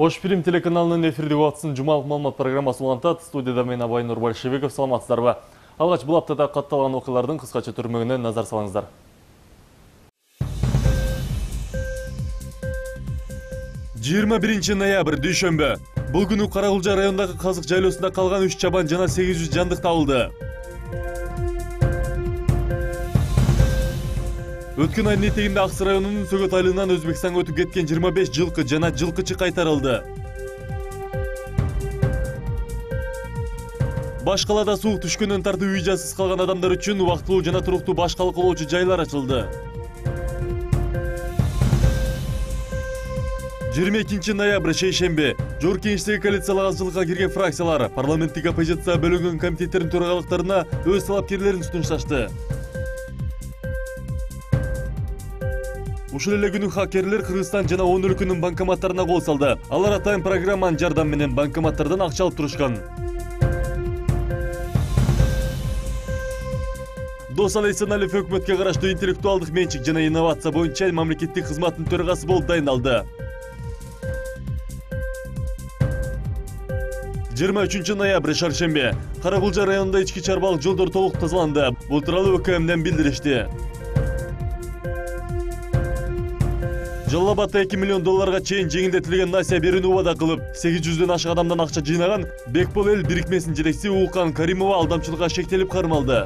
Ош Фильм телеканалының эфирдегі уақытысын жұмалық маалымат программасы улантат. Студияда мен Абайнур Большевиков, саламатсыздарбы. Алгач бұл аптада катталган окуялардын кыскача түрмөгүнө назар салыңыздар. 21 ноябрь дүйшөмбү. Бул күнү Карагулжа районундагы казык жайлоосунда калган 3 чабан жана 800 жандык табылды. Өткөн айдын этегинде Аксы районунун Сөгөт айылынан Өзбекстанга өтүп кеткен 25 жылкы жана жылкычы кайтарылды. Баш калада суук түшкөндөн тартып үй жазсыз калган адамдар үчүн убактылуу жана туруктуу башкалык кылуучу жайлар ачылды. 22 ноябрь шейшемби. Жогорку Кеңештеги коалициялык азчылыкка кирген фракциялар парламенттик оппозиция бөлүнгөн комитеттердин төрагалыктарына өз талапкерлерин сунушташты. Ушул эле күнү хакерлер Кыргызстан жана 10 өлкөнүн банкоматтарына кол салды. Алар атайын программанын жардамы менен банкоматтардан акча алып турушкан. Дос Александр өкмөткө караштуу интеллектуалдык менчик жана инновация боюнча мамлекеттик кызматтын төрагасы болуп дайындалды. 23 ноябрь шаршемби. Карагулжа районунда ички чарбалык жолдор толук тазаланды. Бул тууралуу ÖKM'ден билдиришти. Жалал Абадта 2 миллион долларга чейин жеңилдетилген насия берүүнү убада кылып, 800дөн ашык адамдан акча жыйнаган Бекбол эл бирикмесинин жетекчиси Уулкан Каримова алдамчылыкка шектелип кармалды.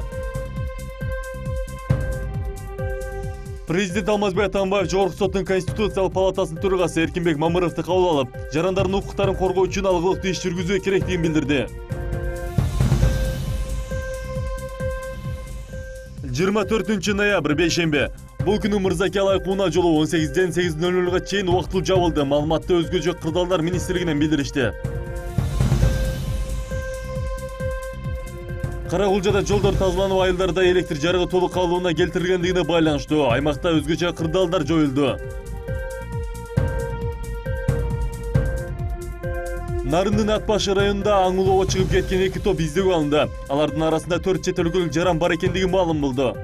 Президент Алмазбек Атамбаев Жогорку соттун Конституциялык палатасынын төрагасы Эркинбек Мамыровду кабыл алып, жарандардын укуктарын коргоо үчүн алгылыктуу иш жүргүзүү керектигин билдирди. 24 ноябрь бейшемби. Бул күнү Мырзаке Алайык унаа жолу 18-ден 8:00-га чейин убактылуу жабылды. Маалыматты өзгөчө кырдаалдар министрлигинен билдиришти. Карагулжада жолдор тазаланып, айылдарда электр жарыгы толук калууна келтирилгендигине байланыштуу аймакта өзгөчө кырдаалдар жоюлду. Нарындын Атбашы районунда аң улоого чыгып кеткен 2 топ издөөгө алынды. Алардын арасында 4 чет өлкөлүк жаран бар экендиги маалым болду.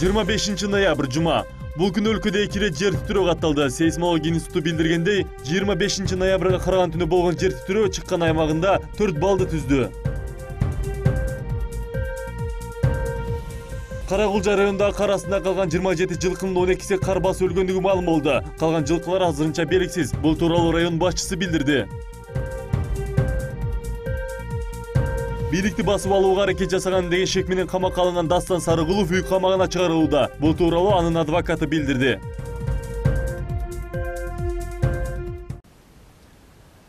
25 ноябрь жума. Бул күнү өлкөдө 2 рет жер титирөө катталды. Сейсмология институту билдиргендей, 25 ноябрга караган түнү болгон жер титирөө чыккан аймагында 4 баллды түздү. Карагулжа районунда кар астында калган 27 жылкынын 12си кар басып өлгөндүгү маалым болду. Калган жылкылар азырынча белгисиз. Бул тууралуу район башчысы билдирди. Бийликти басып алууга аракет жасаган деген шек менен камакка алынган Дастан Сарыгулов үй камагына чыгарылууда. Бул тууралуу анын адвокаты билдирди.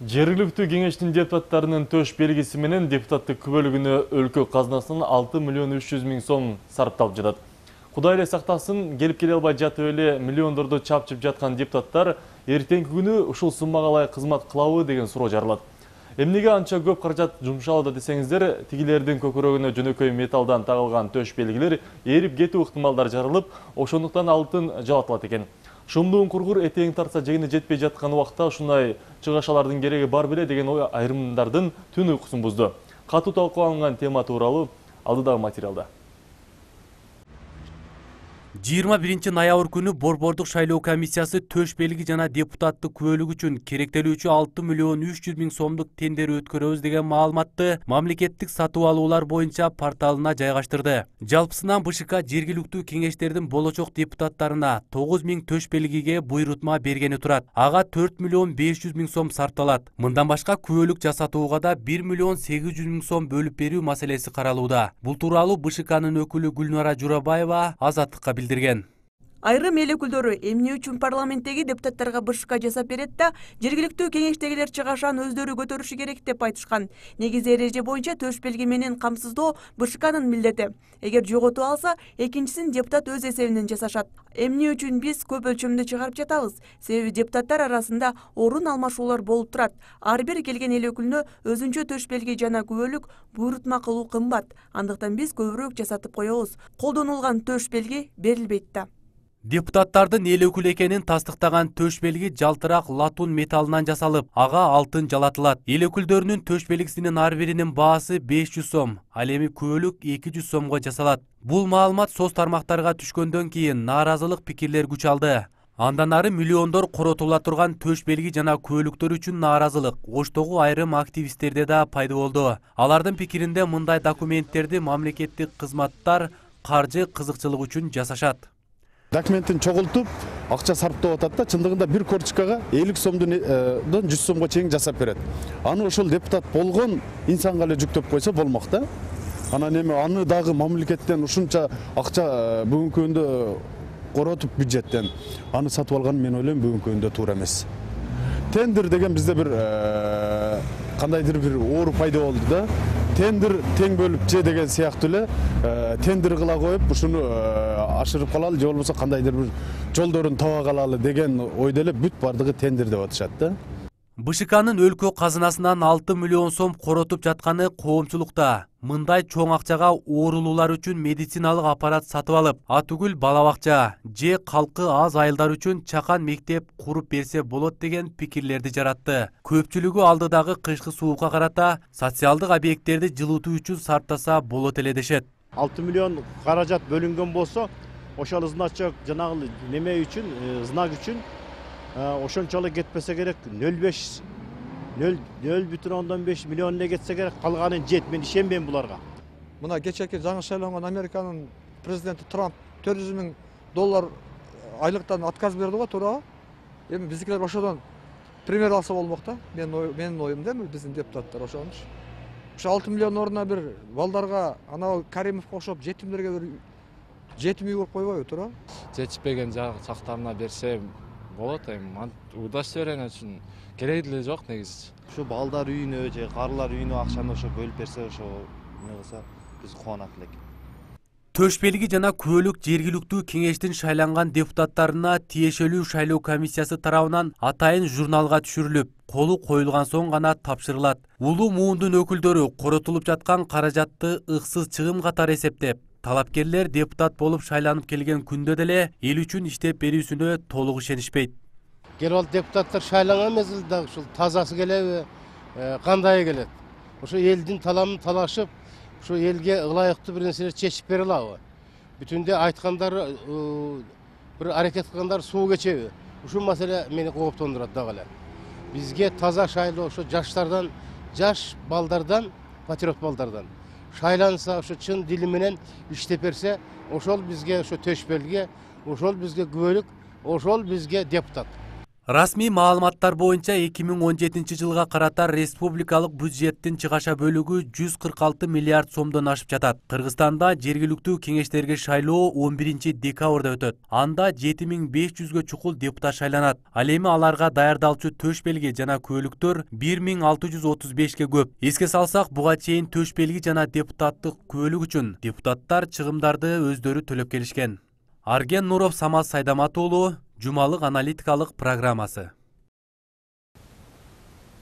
Жергиликтүү кеңештин депутаттарынын төш белгиси менен депутаттык күбөлүгүнө өлкө казынасынан 6 миллион 300 миң сом сарпталып жатат. Кудай эле сактасын, келип келе албай жатып эле миллиондорду чапчып жаткан депутаттар эртеңки күнү ушул суммага ылайык кызмат кылабы деген суроо жаралат. Эмнеге анча көп каражат жумшалды десеңиздер, тигилердин көкөрөгүнө жөнөкөй металлдан тагылган төш белгилер эрип кетүү ыктымалдары жарылып, ошондуктан алтын жалатылат экен. Шумдуун кургур этең тарса жегине жетпей жаткан убакта ушундай чыгашалардын кереги бар беле деген ой айрымдардын түн уйкусун бузду. Катуу талкууланган тема тууралуу алдыдагы материалда. 21 ноябрь күнү Борбордук шайлоо комиссиясы төш белги жана депутаттык күбөлүк үчүн керектелүүчү 6 миллион 300 миң сомдук тендер өткөрөбүз деген маалыматты мамлекеттик сатып алуулар боюнча порталына жайгаштырды. Жалпысынан БШК жергиликтүү кеңештердин болочок депутаттарына 9 миң төш белгиге буйрутма бергени турат. Ага 4 миллион 500 миң сом сарпталат. Мындан башка күбөлүк жасатууга да 1 миллион 800 миң сом бөлүп берүү маселеси каралууда. Бул тууралуу БШКнын өкүлү Гүлнара Журабаева Азаттыкка билдирген. Айрым эл өкүлдөрү эмне үчүн парламенттеги депутаттарга БШК жасап берет да, жергиликтүү кеңештегилер чыгашан өздөрү көтөрүшү керек деп айтышкан. Негизи эреже боюнча төш белги менен камсыздоо БШКнын милдети. Эгер жоготуп алса, экинчисин депутат өз эсебинен жасашат. Эмне үчүн биз көп өлчөмдө чыгарып жатабыз? Себеби депутаттар арасында орун алмашуулар болуп турат. Ар бир келген эл өкүлүнө өзүнчө төш белги жана күбөлүк буйрутма кылуу кымбат. Андыктан биз көбүрөөк жасатып коебуз. Колдонулган төш белги берилбейт да. Депутаттардын эл өкүлү экенин тастыктаган төш белги жалтырак латун металлынан жасалып, ага алтын жалатылат. Эл өкүлдөрүнүн төш белгисинин ар биринин баасы 500 сом, ал эми күбөлүк 200 сомго жасалат. Бул маалымат соц тармактарга түшкөндөн кийин нааразылык пикирлер күч алды. Андан ары миллиондор коротула турган төш белги жана күбөлүктөр үчүн нааразылык Оштогу айрым активисттерде да пайда болду. Алардын пикиринде мындай документтерди мамлекеттик кызматтар каржы кызыкчылык үчүн жасашат. Документин чогултуп, акча сарптап атат да, чындыгында бир корчкага 50 сомдон 100 сомго чейин жасап берет. Аны ошол депутат болгон инсанга эле жүктөп койсо болмок да. Анан эми аны дагы мамлекеттен ушунча акча бүгүнкү күндө коротуп бюджеттен аны сатып алган мен ойлойм бүгүнкү күндө туура эмес. Тендер деген бизде бир кандайдыр бир оор пайда болду да. Тендер тең бөлүп же деген сыяктуу эле тендер кыла коюп ушуну ашырып калалы же болбосо кандайдыр бир жолдорун таба калалы деген ойдо эле бүт бардыгы тендер деп атышат да. БШКнын өлкө казынасынан 6 миллион сом коротуп жатканы коомчулукта. Мындай чоң акчага оорулуулар үчүн медициналык аппарат сатып алып, атүгүл бала бакча же калкы аз айылдар үчүн чакан мектеп куруп берсе болот деген пикирлерди жаратты. Көпчүлүгү алдыдагы кышкы суукка карата социалдык объекттерди жылытуу үчүн сарптаса болот эле дешет. 6 миллион каражат бөлүнгөн болсо, ошол значок жанагы неме үчүн, знак үчүн ошончолук кетпесе керек 0,5 миллион эле кетсе керек, калганын жет. Мен ишенбейм буларга. Мына кечеки жаңы шайланган Американын президенти Трамп $400,000 айлыктан отказ берди го, туурабы? Эми биздикилер ошодон пример алса болмок да. Менин оюмда биздин депутаттар ошончу. Ошо 6 миллион ордуна бир балдарга анау Каримовго окшоп жетимдерге бир жетим үй куруп койбойбу, туурабы? Жетишпеген жактарына берсе болот, эми удостоверение үчүн кереги деле жок негизи. Ошо балдар үйүнө же карылар үйүнө акчаны ошо бөлүп берсе, ошо эмне кылса биз кубанат элек. Төш белги жана күбөлүк жергиликтүү кеңештин шайланган депутаттарына тиешелүү шайлоо комиссиясы тарабынан атайын журналга түшүрүлүп, колу коюлган соң гана тапшырылат. Улуу муундун өкүлдөрү коротулуп жаткан каражатты ыксыз чыгым катары эсептеп, талапкерлер депутат болуп шайланып келген күндө деле эл үчүн иштеп берүүсүнө толук ишенишпейт. Герол депутаттар шайланган мезгилде ушул тазасы келеби, кандай келет? Ошо элдин таламын талашып, ошо элге ылайыктуу бир нерселер чечип бере алабы? Бүтүндө айткандар, бир аракет кылгандар суу кечеби? Ушул маселе мени кооптондурат дагы эле. Бизге таза шайлоо ошо жаштардан, жаш балдардан, патриот балдардан шайланса, ошо чын дили менен иштеп берсе, ошол бизге ошо төш белги, ошол бизге күбөлүк, ошол бизге депутат. Расмий маалыматтар боюнча 2017 жылга карата республикалык бюджеттин чыгаша бөлүгү 146 миллиард сомдон ашып жатат. Кыргызстанда жергиликтүү кеңештерге шайлоо 11 декабрда өтөт. Анда 7500гө чукул депутат шайланат. Ал эми аларга даярдалчу төш белги жана күбөлүктөр 1635ке көп. Эске салсак, буга чейин төш белги жана депутаттык күбөлүк үчүн депутаттар чыгымдарды өздөрү төлөп келишкен. Арген Нуров, Самат Сайдамат уулу, Жумалык аналитикалык программасы.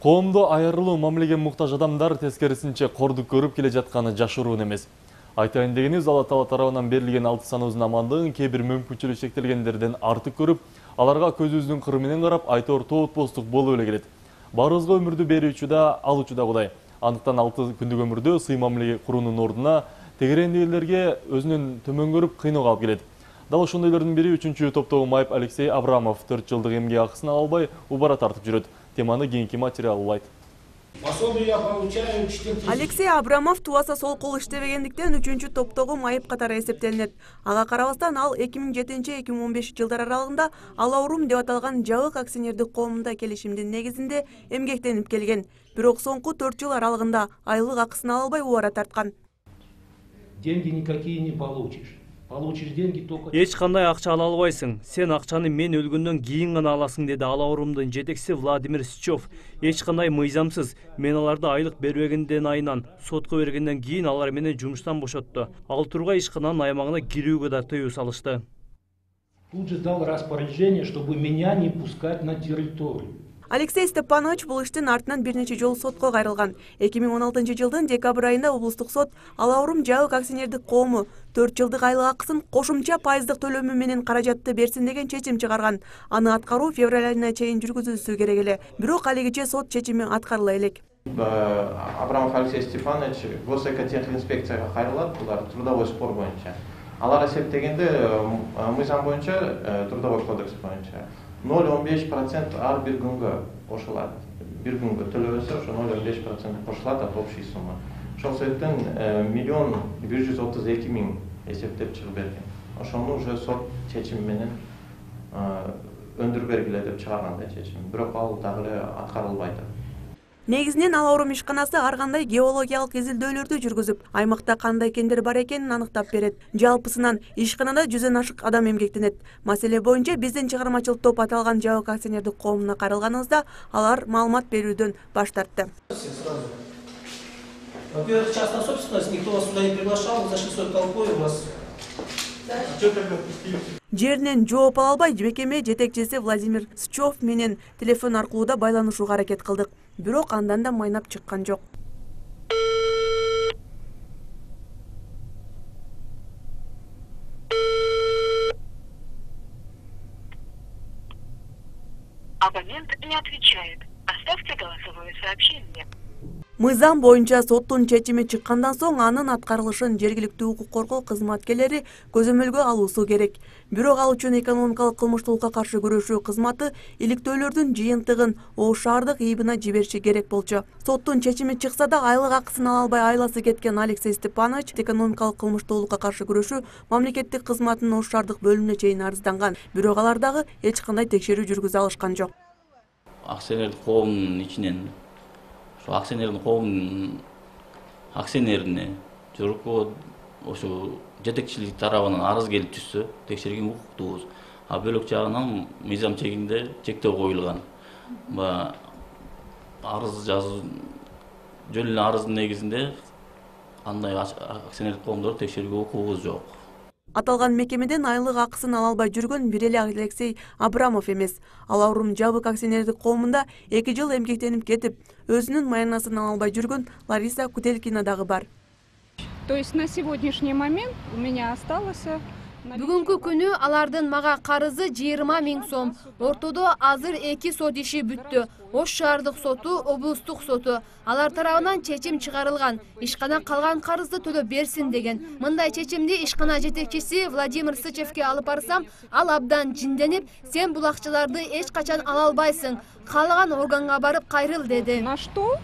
Коомдо айырылуу мамилеге муктаж адамдар тескерисинче кордук көрүп келе жатканы жашыруун эмес. Айтайын дегенибиз, Алла Таала тарабынан берилген 6 саныбыздын амандыгын кээ бир мүмкүнчүлүгү чектелгендерден артык көрүп, аларга көзүбүздүн кыры менен карап, айтор тоотпостук болуп эле келет. Баарыбызга өмүрдү берүүчү да, алуучу да Кудай. Андыктан 6 күндүк өмүрдө сый мамилеге куруунун ордуна тегерендегилерге өзүнөн төмөн көрүп кыйноого алып келет. Дал ошондойлордун бири 3-чү топтогу майып Алексей Абрамов 4 жылдык эмгек акысын ала албай убара тартып жүрөт. Теманы кийинки материал улайт. Алексей Абрамов тубаса сол кол иштебегендиктен 3-чү топтогу майып катары эсептелинет. Ага карабастан ал 2007-2015 жылдар аралыгында Алаурум деп аталган жабык акционердик коомунда келишимдин негизинде эмгектенип келген. Бирок соңку 4 жыл аралыгында айлык акысын ала албай убара тарткан. Деньги никакие не получишь. Получишь деньги только... Эч кандай акча ала албайсың. Сен акчаны мен өлгөндөн кийин гана аласың, деди Алаурумдун жетекчиси Владимир Сычев. Эч кандай мыйзамсыз. Мен аларды айлык бербегенден айынан сотко бергенден кийин алар менен жумуштан бошотту. Ал тургай ишкананын аймагына кирүүгө да тыюу салышты. Тут же дал распоряжение, чтобы меня не пускать на территорию. Алексей Степанович бул иштин артынан бир нече жолу сотко кайрылган. 2016 жылдын декабрь айында облустук сот Алаурум жабык акционердик коому 4 жылдык айлык акысын кошумча пайыздык төлөмү менен каражатты берсин деген чечим чыгарган. Аны аткаруу февраль айына чейин жүргүзүлсө керек эле. Бирок алигиче сот чечими аткарыла элек. Абрамов Алексей Степанович госэкотехинспекцияга кайрылат, булар трудовой спор боюнча. Алар эсептегенде мыйзам боюнча, Трудовой кодекс боюнча 0,15% ар бир күнгө кошулат. Бир күнгө төлөбөсө ошо 0,15% кошулат от общей суммы. Ошол себептен 1,132,000 эсептеп чыгып берген. Ошону уже сот чечими менен өндүрүп бергиле деп чыгаргандай чечим. Бирок ал дагы эле аткарылбайт. Негизинен Алаурум ишканасы ар кандай геологиялык изилдөөлөрдү жүргүзүп, аймакта кандай кендер бар экенин аныктап берет. Жалпысынан ишканада 100дөн ашык адам эмгектенет. Маселе боюнча биздин чыгармачылык топ аталган жабык акционердик коомуна кайрылганыбызда алар маалымат берүүдөн баш тартты. Во-первых, частная собственность, никто вас сюда не приглашал, вы зашли с толпой, у вас... Жеринен жооп ала албай мекеме жетекчиси Владимир Сычев менен телефон аркылуу да байланышууга аракет кылдык. Бирок андан да майнап чыккан жок. Абонент не отвечает. Оставьте голосовое сообщение. Мыйзам боюнча соттун чечими чыккандан соң анын аткарылышын жергиликтүү укук коргоо кызматкерлери көзөмөлгө алуусу керек. Бирок ал үчүн экономикалык кылмыштуулукка каршы күрөшүү кызматы иликтөөлөрдүн жыйынтыгын Ош шаардык ИИБына жибериши керек болчу. Соттун чечими чыкса да айлык акысын ала албай айласы кеткен Алексей Степанович экономикалык кылмыштуулукка каршы күрөшүү мамлекеттик кызматынын Ош шаардык бөлүмүнө чейин арызданган. Бирок алар дагы эч кандай текшерүү жүргүзө алышкан жок. Акционердик коомдун ичинен акционердин коомунун акционерине жогорку ошо жетекчилик тарабынан арыз келип түшсө текшерген укуктуубуз. А бөлөк жагынан мыйзам чегинде чектөө коюлган. Арыз жазуу жөн эле арыздын негизинде андай акционердик коомдорду текшерүүгө укугубуз жок. Аталган мекемеден айлык акысын ала албай жүргөн бир эле Алексей Абрамов эмес. Алаурум жабык акционердик коомунда 2 жыл эмгектенип кетип, өзүнүн майнасын ала албай жүргөн Лариса Кутелкина дагы бар. То есть на сегодняшний момент у меня осталось... Бүгүнкү күнү алардын мага карызы 20 000 сом. Ортодо азыр 2 сот иши бүттү. Ош шаардык соту, облустук соту. Алар тарабынан чечим чыгарылган. Ишкана калган карызды төлөп берсин деген. Мындай чечимди ишкана жетекчиси Владимир Сычевке алып барсам, ал абдан жинденип, сен бул акчаларды эч качан ала албайсың. Каалаган органга барып кайрыл деди. На что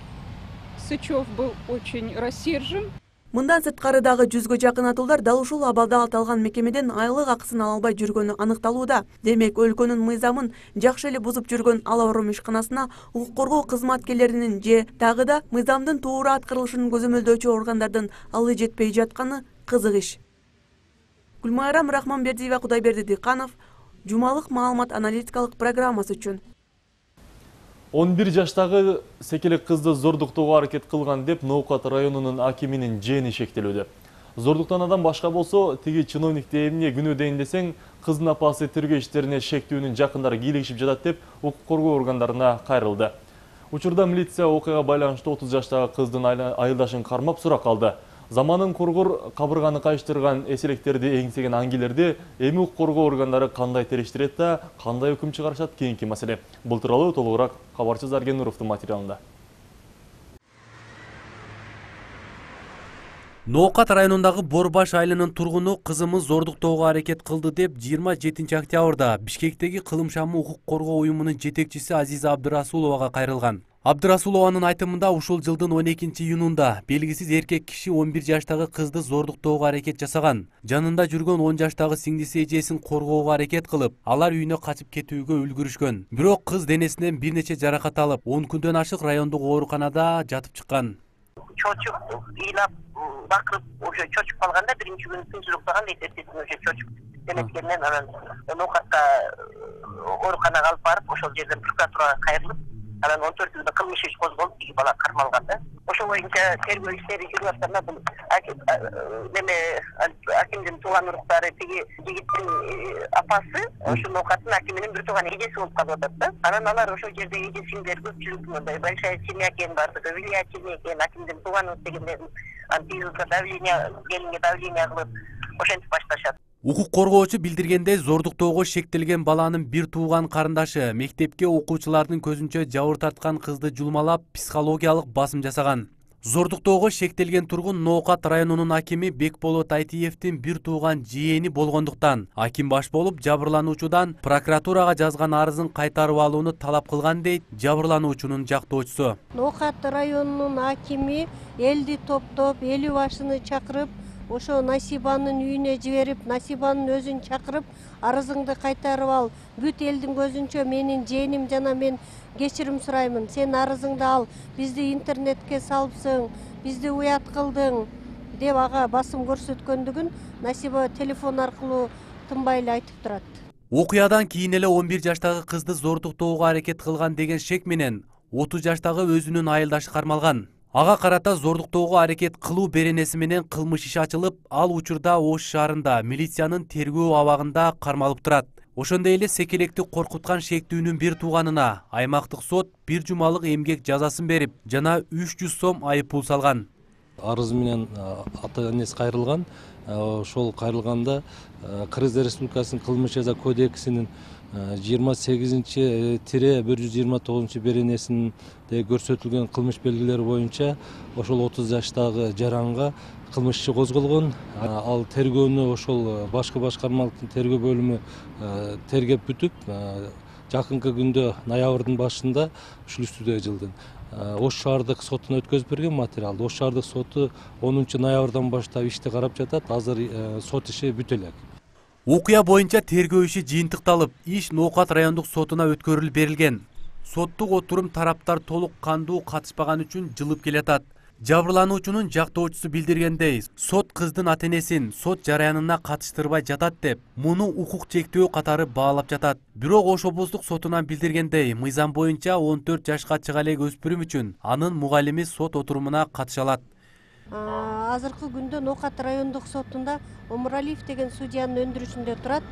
Сычев был очень рассержен. Мындан сырткары дагы 100гө жакын атуулар дал ушул абалда аталган мекемеден айлык акысын ала албай жүргөнү аныкталууда. Демек, өлкөнүн мыйзамын жакшы эле бузуп жүргөн Алаурум ишканасына укук коргоо кызматкерлеринин же дагы да мыйзамдын туура аткарылышын көзөмөлдөөчү органдардын алы жетпей жатканы кызык иш. Гүлмайрам Рахманбердиева, Кудайберди Дыканов, жумалык маалымат аналитикалык программасы үчүн. 11 жаштагы секелек кызды зордуктоого аракет кылган деп Ноокат районунун акиминин жээнин шектелүүдө. Зордуктанадан башка болсо, тиги чиновникти эмне күнөө дейин десең, кыздын апасы тергөө иштерине шектүүнүн жакындары кийлигишип жатат деп укук коргоо органдарына кайрылды. Учурда милиция окуяга байланыштуу 30 жаштагы кыздын айылдашын кармап сурак алды. Заманын кургур кабырганы кайыштырган эселектерди эңсеген аңгилерди эми укук коргоо органдары кандай териштирет да, кандай өкүм чыгарышат кийинки маселе. Бул тууралуу толугураак кабарчы Зарген Нуровдун материалында. Ноокат районундагы Борбаш айылынын тургуну кызымыз зордуктоого аракет кылды деп 27 октябрда Бишкектеги кылым шамы укук коргоо уюмунун жетекчиси Азиза Абдырасуловага кайрылган. Абдырасулованын айтымында ушул жылдын 12-июнунда белгисиз эркек киши 11 жаштагы кызды зордуктоого аракет жасаган. Жанында жүргөн 10 жаштагы сиңдиси эжесин коргоого аракет кылып, алар үйүнө качып кетүүгө үлгүрүшкөн. Бирок кыз денесинен бир нече жаракат алып, 10 күндөн ашык райондук ооруканада жатып чыккан. Çocuk iğne bakıp oşa çocuk kalganda birinci gün tınçılıktagan esersesin oşa çocuk demetkenden anan Nookat'ta orukana kalıp barıp oşa yerden prokuratura kayırılıp anan 14 günde kılmış iş kozgolup iki bala karmalganda. Oşa boyunca tergөө işleri jurnalarına bu akimdin tuğan urukları tegi jigittin apası oşa Nookat'ın akiminin bir tuğan ejesi olup kalıp anan alar oşa yerde ejesinler köpçülük большая семья кен барды, влиятельный кен, акимдин туган дегендерин антиюзга давление кылып ошентип башташат. Укук коргоочу билдиргендей, зордуктоого шектелген баланын бир тууган карындашы мектепке окуучулардын көзүнчө жабыр тарткан кызды жулмалап психологиялык басым жасаган. Зордуктоого шектелген тургун Ноокат районунун акими Бекболот Айтиевдин бир тууган жээни болгондуктан аким баш болуп жабырлануучудан прокуратурага жазган арызын кайтарып алууну талап кылган дейт жабырлануучунун жактоочусу. Ноокат районунун акими элди топтоп, эли башыны чакырып, ошо Насибанын үйүнө жиберип, Насибанын өзүн чакырып, арызыңды кайтарып ал. Бүт элдин көзүнчө менин жээним жана мен кечирим сураймын. Сен арызыңды ал, бизди интернетке салыпсың, бизди уят кылдың деп ага басым көрсөткөндүгүн Насиба телефон аркылуу тынбай эле айтып турат. Окуядан кийин эле 11 жаштагы кызды зордуктоого аракет кылган деген шек менен 30 жаштагы өзүнүн айылдашы кармалган. Ага карата зордуктоого аракет кылуу беренеси менен кылмыш иши ачылып, ал учурда Ош шаарында милициянын тергөө абагында кармалып турат. Ошондой эле Секелекти коркуткан шектүүнүн бир тууганына аймактык сот 1 жумалык эмгек жазасын берип, жана 300 сом айыппул салган. Арыз менен ата-энеси кайрылган. Ошол кайрылганда Кыргыз Республикасынын кылмыш жаза кодексинин 28-129 беренесинде көрсөтүлгөн кылмыш белгилери боюнча ошол 30 жаштагы жаранга кылмыш иши козголгон. Ал тергөөнү ошол башкы башкармалыктын тергөө бөлүмү тергеп бүтүп, жакынкы күндө ноябрдын башында ушул үстүдө жылдын Ош шаардык сотуна өткөзүп берген материалды. Ош шаардык соту 10 ноябрдан баштап ишти карап жатат. Азыр сот иши бүтө элек. Окуя боюнча тергөө иши жыйынтыкталып, иш Ноокат райондук сотуна өткөрүлүп берилген. Соттук отурум тараптар толук кандуу катышпаган үчүн жылып келатат. Жабырлануучунун жактоочусу билдиргендей, сот кыздын ата-энесин сот жараянына катыштырбай жатат деп, муну укук чектөө катары баалап жатат. Бирок Ош облустук сотунан билдиргендей, мыйзам боюнча 14 жашка чыга элек өспүрүм үчүн анын мугалими сот отурумуна катыша алат. Азыркы күндө Ноокат райондук сотунда Омуралиев деген судьянын өндүрүшүндө турат.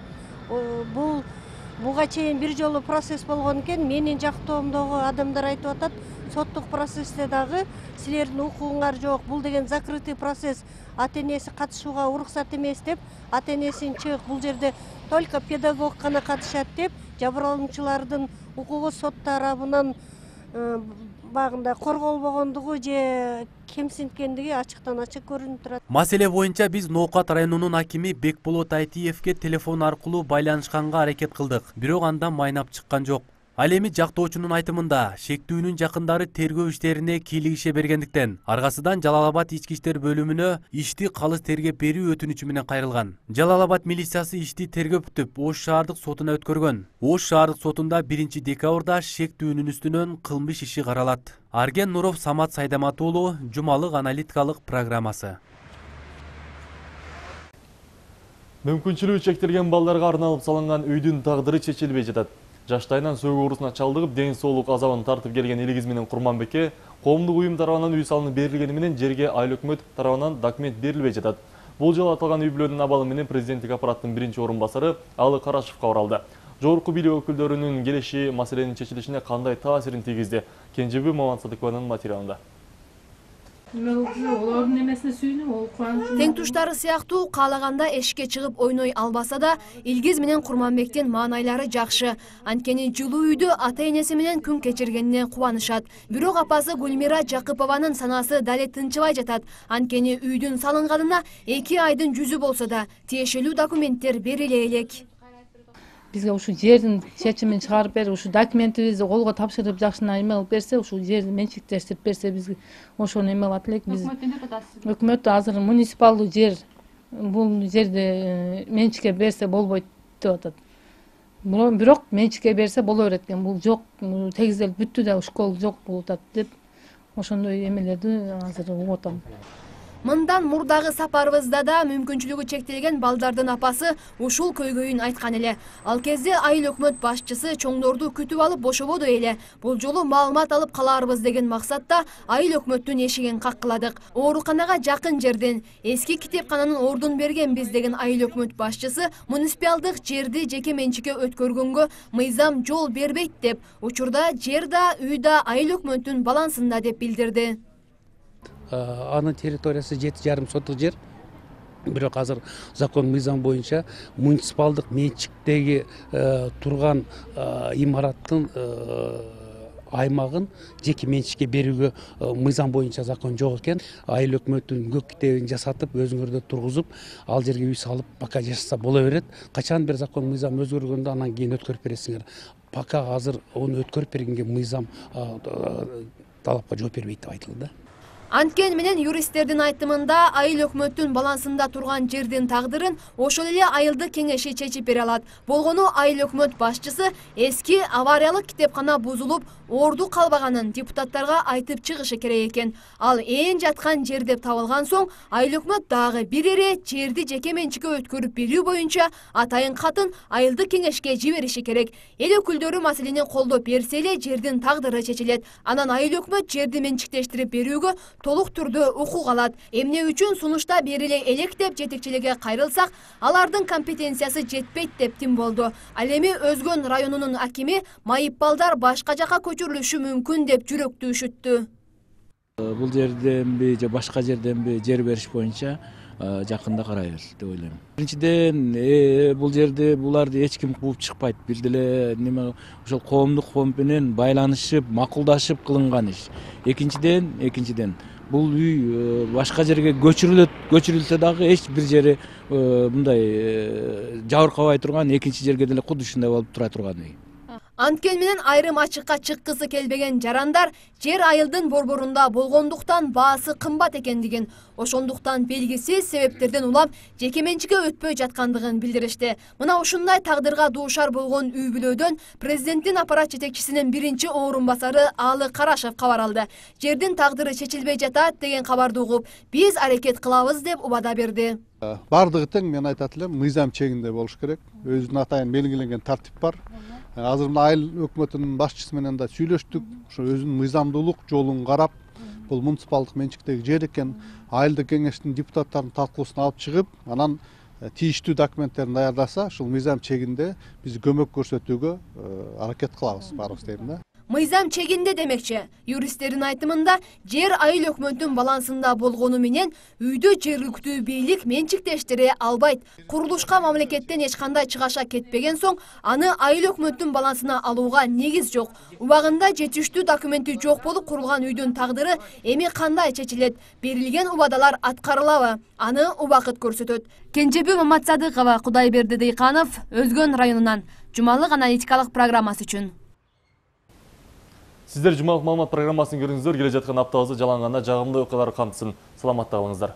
Буга чейин бир жолу процесс болгон экен. Менин жактоомдогу адамдар айтып атат, соттук процессте дагы силердин укугуңар жок. Бул деген закрытый процесс. Ата-энеси катышууга уруксат эмес деп, ата-энесин чыгып, бул жерде только педагог гана катышат деп, жабырлануучулардын укугу сот тарабынан багында корголбогондугу же кемсинткендиги ачыктан ачык көрүнүп турат. Маселе боюнча биз Ноокат районунун акими Бекболот Айтиевге телефон аркылуу байланышканга аракет кылдык, бирок андан майнап чыккан жок. Ал эми жактоочунун айтымында шектүүнүн жакындары тергөө иштерине кийлигише бергендиктен аргасыдан Жалал Абад ички иштер бөлүмүнө ишти калыс тергеп берүү өтүнүчү менен кайрылган. Жалал Абад милициясы ишти тергеп бүтүп, Ош шаардык сотуна өткөргөн. Ош шаардык сотунда 1 декабрда шектүүнүн үстүнөн кылмыш иши каралат. Арген Нуров, Самат Сайдамат уулу, жумалык аналитикалык программасы. Мүмкүнчүлүгү чектелген балдарга арналып салынган үйдүн тагдыры чечилбей жатат. Жаштайынан сөгүү оорусуна чалдыгып, ден соолук азабын тартып келген Элигиз менен Курманбекке коомдук уюм тарабынан үй салынып берилгени менен жерге айыл өкмөт тарабынан документ берилбей жатат. Бул жолу аталган үй бүлөнүн абалы менен президенттик аппараттын 1-орун басары Алы Карашевго баралды. Жогорку бийлик өкүлдөрүнүн келиши маселенин чечилишине кандай таасирин тийгизди? Кенжеби Мамат Садыкованын материалында. Тең туштары сыяктуу каалаганда эшикке чыгып ойной албаса да, Илгиз менен Курманбектин маанайлары жакшы. Анткени жылуу үйдү ата-энеси менен күн кечиргенине кубанышат. Бирок апасы Гүлмира Жакыпованын санасы дале тынчыбай жатат. Анткени үйдүн салынганына 2 айдын жүзү болсо да, тиешелүү документтер бериле элек. Бизге ушу жердин чечимин чыгарып берип, ушу документибизди колго тапшырып жакшына эме кылып берсе, ушу жерди менчиктештирип берсе, бизге ошону эме кылат элек. Биз өкмөт азыр муниципалдуу жер, бул жерди менчикке берсе болбойт деп атат. Бирок менчикке берсе боло берет экен. Бул жок, тегизелип бүттү да, школ жок болуп атат деп ошондой эмелерди азыр угуп атам. Мындан мурдагы сапарыбызда да мүмкүнчүлүгү чектелген балдардын апасы ушул көйгөйүн айткан эле. Ал кезде айыл өкмөт башчысы чоңдорду күтүп алып бошободу эле. Бул жолу маалымат алып калаарбыз деген максатта айыл өкмөттүн эшигин каккыладык. Ооруканага жакын жерден эски китепкананын ордун бергенбиз деген айыл өкмөт башчысы муниципалдык жерди жеке менчикке өткөргөнгө мыйзам жол бербейт деп, учурда жер да, үй да айыл өкмөттүн балансында деп билдирди. Анын территориясы 7,5 соттук жер. Бирок азыр закон мыйзам боюнча муниципалдык менчиктеги турган имараттын аймагын жеке менчикке берүүгө мыйзам боюнча закон жок экен. Айыл өкмөттүн көк китебин жасатып, өзүңөрдө тургузуп, ал жерге үй салып, пока жашаса боло берет. Качан бир закон мыйзам өзгөргөндө анан кийин өткөрүп бересиңер. Пока азыр оны өткөрүп бергенге мыйзам талапка жооп бербейт деп айтылды. Анткени менен юристтердин айтымында айыл өкмөттүн балансында турган жердин тагдырын ошол эле айылдык кеңеши чечип бере алат. Болгону айыл өкмөт башчысы эски авариялык китепкана бузулуп, орду калбаганын депутаттарга айтып чыгышы керек экен. Ал ээн жаткан жер деп табылган соң, айыл өкмөт дагы бир эре жерди жеке менчикке өткөрүп берүү боюнча атайын катын айылдык кеңешке жибериши керек. Эл өкүлдөрү маселени колдоп берсе эле жердин тагдыры чечилет. Анан айыл өкмөт жерди менчиктештирип берүүгө толук түрдө укук алат. Эмне үчүн сунушта бериле элек деп жетекчиликке кайрылсак, алардын компетенциясы жетпейт деп тим болду. Ал эми Өзгөн районунун акими майыппалдар башка жака көчүрүлүшү мүмкүн деп жүрөктүү үшүттү. Бул жерденби же башка жерденби жер бериш боюнча жакында карайбыз деп ойлойм. Биринчиден, бул жерде буларды эч ким кууп чыкпайт. Бир деле неме ошол коомдук фонд менен байланышып, макулдашып кылынган иш. Экинчиден бул үй башка жерге көчүрүлсө дагы эч бир жери мындай жабыркабай турган, экинчи жерге деле куду ушундай болуп тура турган үй. Анткени менен айрым ачыкка чыккысы келбеген жарандар жер айылдын борборунда болгондуктан баасы кымбат экендигин, ошондуктан белгисиз себептерден улам жеке менчикке өтпөй жаткандыгын билдиришти. Мына ушундай тагдырга дуушар болгон үй бүлөдөн президенттин аппарат жетекчисинин биринчи орун басары Алы Карашев кабар алды. Жердин тагдыры чечилбей жатат деген кабарды угуп, биз аракет кылабыз деп убада берди. Бардыгы тең, мен айтат элем, мыйзам чегинде болуш керек. Өзүнүн атайын белгиленген тартип бар. Азыр мына айыл өкмөтүнүн башчысы менен да сүйлөштүк. Ошо өзүнүн мыйзамдуулук жолун карап, бул муниципалдык менчиктеги жер экен, айылдык кеңештин депутаттарынын талкуусуна алып чыгып, анан тийиштүү документтерин даярдаса, ушул мыйзам чегинде биз көмөк көрсөтүүгө аракет кылабыз, баарыбыз дейм да. Мыйзам чегинде демекчи. Юристтердин айтымында жер айыл өкмөттүн балансында болгону менен үйдө жергиликтүү бийлик менчиктештире албайт. Курулушка мамлекеттен эч кандай чыгаша кетпеген соң, аны айыл өкмөттүн балансына алууга негиз жок. Убагында жетиштүү документи жок болуп курулган үйдүн тагдыры эми кандай чечилет? Берилген убадалар аткарылабы? Аны убакыт көрсөтөт. Кенжебек Маматсадыкова, Кудайберди Дейканов, Өзгөн районунан жумалык аналитикалык программасы үчүн. Сиздер жумалык маалымат программасын көрдүңүздөр. Келе жаткан аптабызды жаланганда жагымдуу окуялар камтысын. Саламатта калыңыздар.